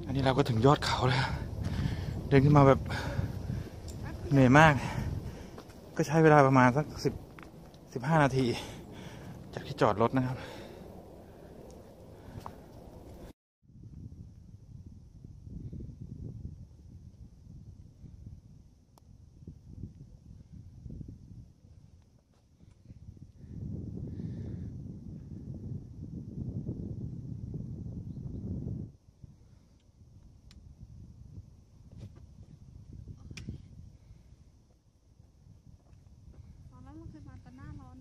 อันนี้เราก็ถึงยอดเขาแล้วเดินขึ้นมาแบบเหนื่อยมากก็ใช้เวลาประมาณสัก15 นาทีจากที่จอดรถนะครับมันเคยมาตอนหน้าร้อน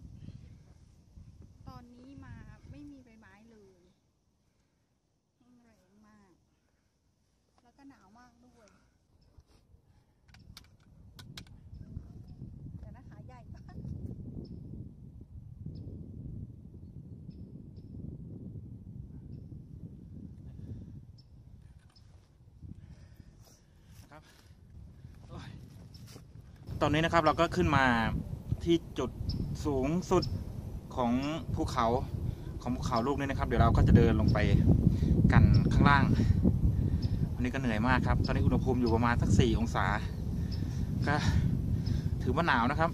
ตอนนี้มาไม่มีใบไม้เลยแห้งแรงมากแล้วก็หนาวมากด้วยแต่หน้าขาใหญ่มากครับตอนนี้นะครับเราก็ขึ้นมาที่จุดสูงสุดของภูเขาลูกนี้นะครับเดี๋ยวเราก็จะเดินลงไปกันข้างล่างวันนี้ก็เหนื่อยมากครับตอนนี้อุณหภูมิอยู่ประมาณสัก4 องศาก็ถือว่าหนาวนะครับ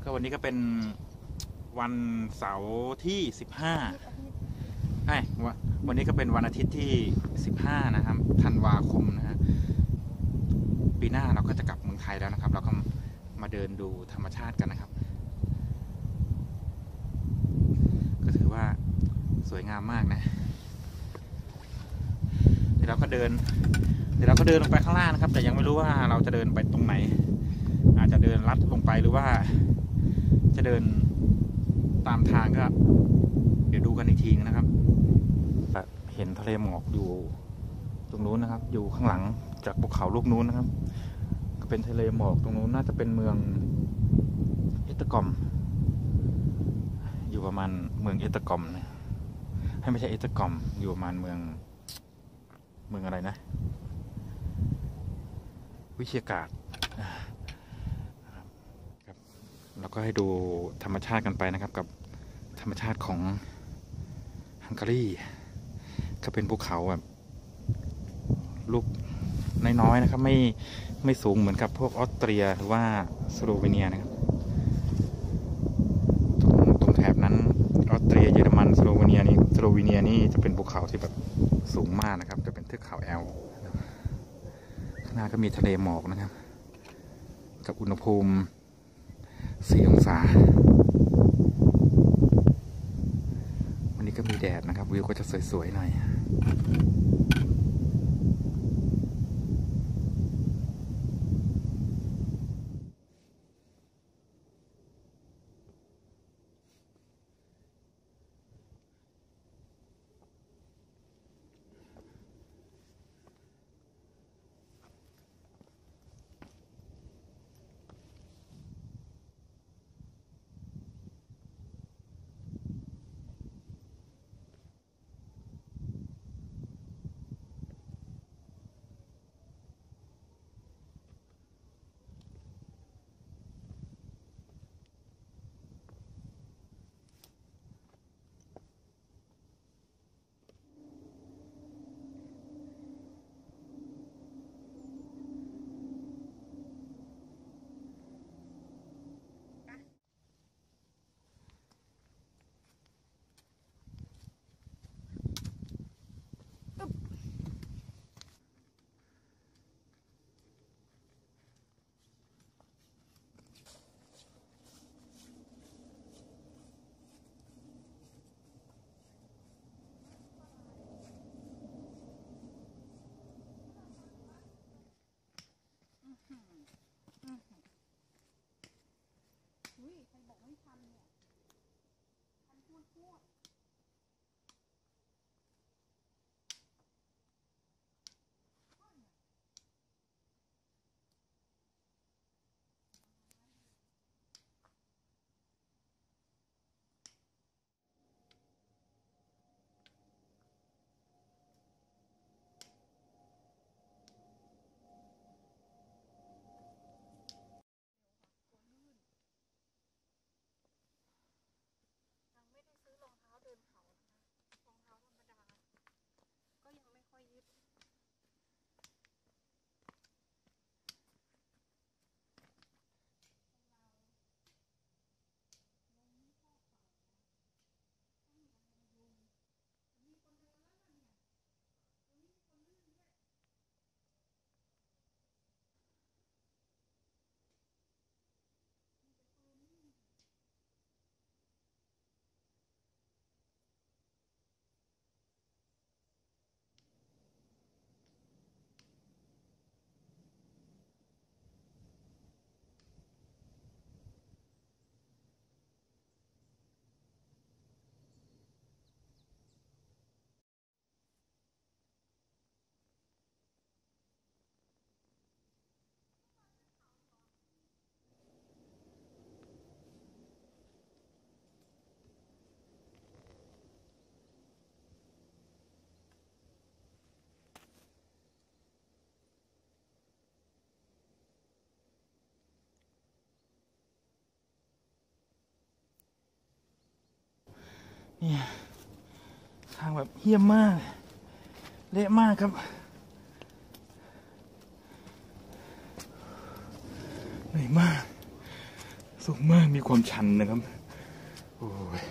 ก็วันนี้ก็เป็นวันเสาร์ที่15วันนี้ก็เป็นวันอาทิตย์ที่15นะครับธันวาคมนะฮะปีหน้าเราก็จะกลับเมืองไทยแล้วนะครับเราก็มาเดินดูธรรมชาติกันนะครับก็ถือว่าสวยงามมากนะเดี๋ยวเราก็เดินลงไปข้างล่างนะครับแต่ยังไม่รู้ว่าเราจะเดินไปตรงไหนอาจจะเดินลัดลงไปหรือว่าจะเดินตามทางก็เดี๋ยวดูกันอีกทีนะครับเห็นทะเลหมอกอยู่ตรงนู้นนะครับอยู่ข้างหลังจากภูเขาลูกนู้นนะครับก็เป็นทะเลหมอกตรงนู้นน่าจะเป็นเมืองเอตกอมอยู่ประมาณเมืองเอตกอมนะให้ไม่ใช่เอตกอมอยู่ประมาณเมืองอะไรนะวิเชียรกาศครับแล้วก็ให้ดูธรรมชาติกันไปนะครับกับธรรมชาติของฮังการีก็เป็นภูเขาแบบลูกน้อยๆนะครับไม่สูงเหมือนกับพวกออสเตรียหรือว่าสโลวีเนียนะครับตรงแถบนั้นออสเตรียเยอรมันสโลวีเนียนี่จะเป็นภูเขาที่แบบสูงมากนะครับจะเป็นเทือกเขาแอลป์ข้างหน้าก็มีทะเลหมอกนะครับกับอุณหภูมิ4 องศาวันนี้ก็มีแดดนะครับวิวก็จะสวยๆหน่อยใครบอกไม่ทันเนี่ยทันพูดยังไม่ได้ซื้อรองเท้า เนี่ยทางแบบเหี้ยมมากเละมากครับเหนื่อยมากสูงมากมีความชันนะครับโอ้ย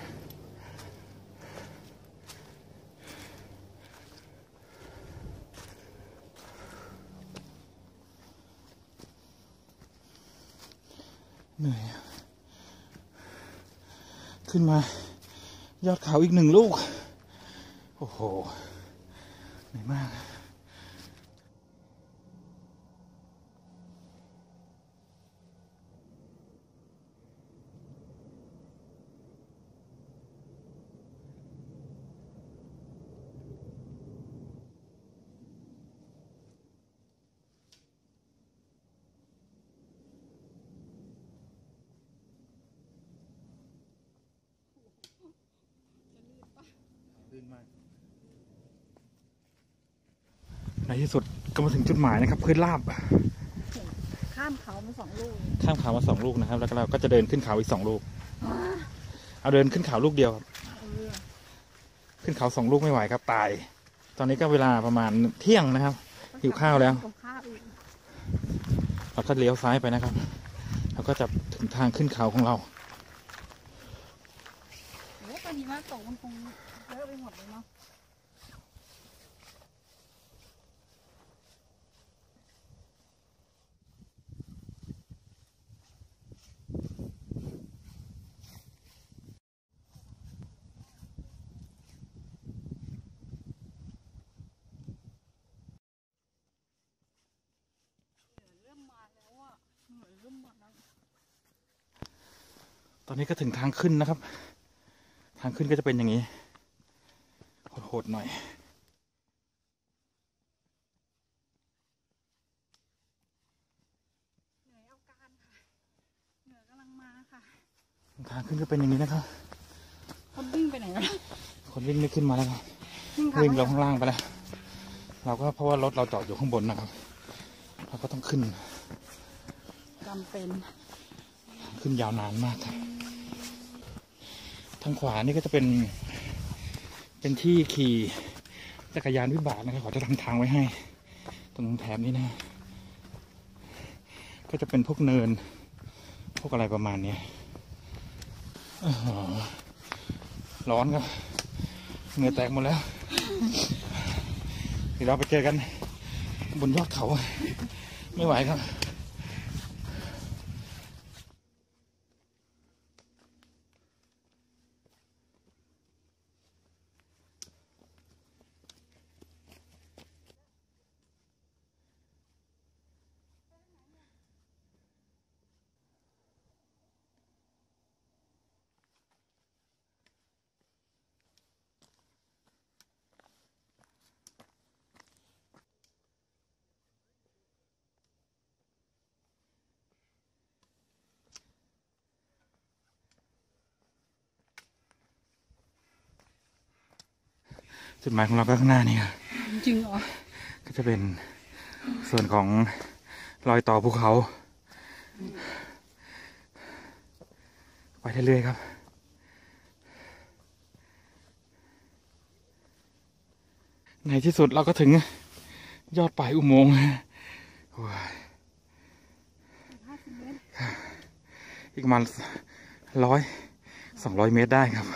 เหนื่อยขึ้นมายอดเขาอีก1 ลูกโอ้โหเหนื่อยมากในที่สุดก็มาถึงจุดหมายนะครับพื้นราบข้ามเขามา2 ลูกข้ามเขามา2 ลูกนะครับแล้วก็เราก็จะเดินขึ้นเขาอีก2 ลูกเอาเดินขึ้นเขาลูกเดียวขึ้นเขา2 ลูกไม่ไหวครับตายตอนนี้ก็เวลาประมาณเที่ยงนะครับหิวข้าวแล้วเราก็เลี้ยวซ้ายไปนะครับเราก็จะถึงทางขึ้นเขาของเราโอ้ตอนนี้มาตกมันคงเยอะไปหมดเลยเนาะตอนนี้ก็ถึงทางขึ้นนะครับทางขึ้นก็จะเป็นอย่างนี้โหดๆหน่อยเหนื่อยเอาการค่ะเหนื่อยกำลังมาค่ะทางขึ้นก็เป็นอย่างนี้นะครับคนวิ่งไปไหนวะคนวิ่งไม่ขึ้นมาแล้วครับวิ่งลงข้างล่างไปแล้วเราก็เพราะว่ารถเราจอดอยู่ข้างบนนะครับเราก็ต้องขึ้นจำเป็นขึ้นยาวนานมากครับทางขวานี่ก็จะเป็นที่ขี่จักรยานวิบากนะครับเขาจะทำทางไว้ให้ตรงแถบนี้นะก็จะเป็นพวกเนินพวกอะไรประมาณนี้ร้อนครับเหงื่อแตกหมดแล้วเดี๋ยวเราไปเจอกันบนยอดเขาไม่ไหวครับจุดหมายของเราก็ข้างหน้านี่ครับจริงเหรอก็จะเป็นส่วนของรอยต่อภูเขาไปเรื่อยๆครับในที่สุดเราก็ถึงยอดปลายอุโมงค์อีกประมาณ200 เมตรได้ครับ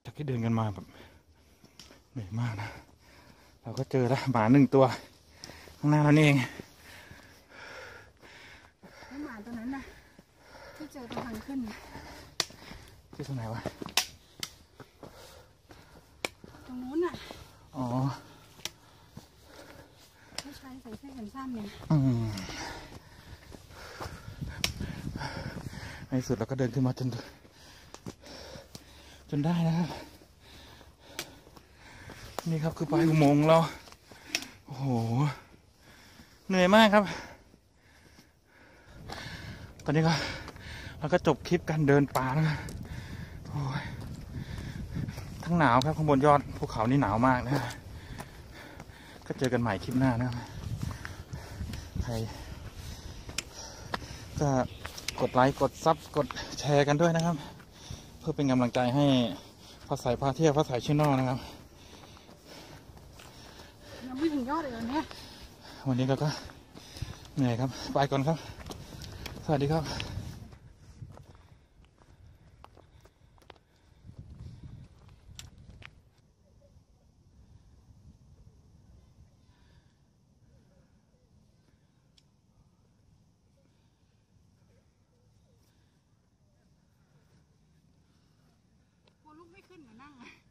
จากที่เดินกันมาแบบเหนื่อยมากนะเราก็เจอแล้วหมา1 ตัวข้างหน้าเรานี่เองแล้วหมาตัวนั้นน่ะที่เจอตรงทางขึ้นที่ตรงไหนวะตรงนู้นน่ะอ๋อผู้ชายใส่เสื้อแขนสั้นเนี่ยในสุดเราก็เดินขึ้นมาจนได้นะครับนี่ครับคือปลายอุโมงค์เราโอ้โหเหนื่อยมากครับตอนนี้ก็เราก็จบคลิปการเดินป่าแล้วโอ้ย ทั้งหนาวครับข้างบนยอดภูเขานี่หนาวมากนะ ก็เจอกันใหม่คลิปหน้านะครับใครก็กดไลค์กดซับกดแชร์กันด้วยนะครับ เพื่อเป็นกำลังใจให้พระสายพาเที่ยวพระสายชื่อนอกนะครับ ยังไม่ถึงยอดเลยเนี่ย วันนี้เราก็เหนื่อยครับไปก่อนครับสวัสดีครับกลัวลูกไม่ขึ้นเหมือนนั่งอะ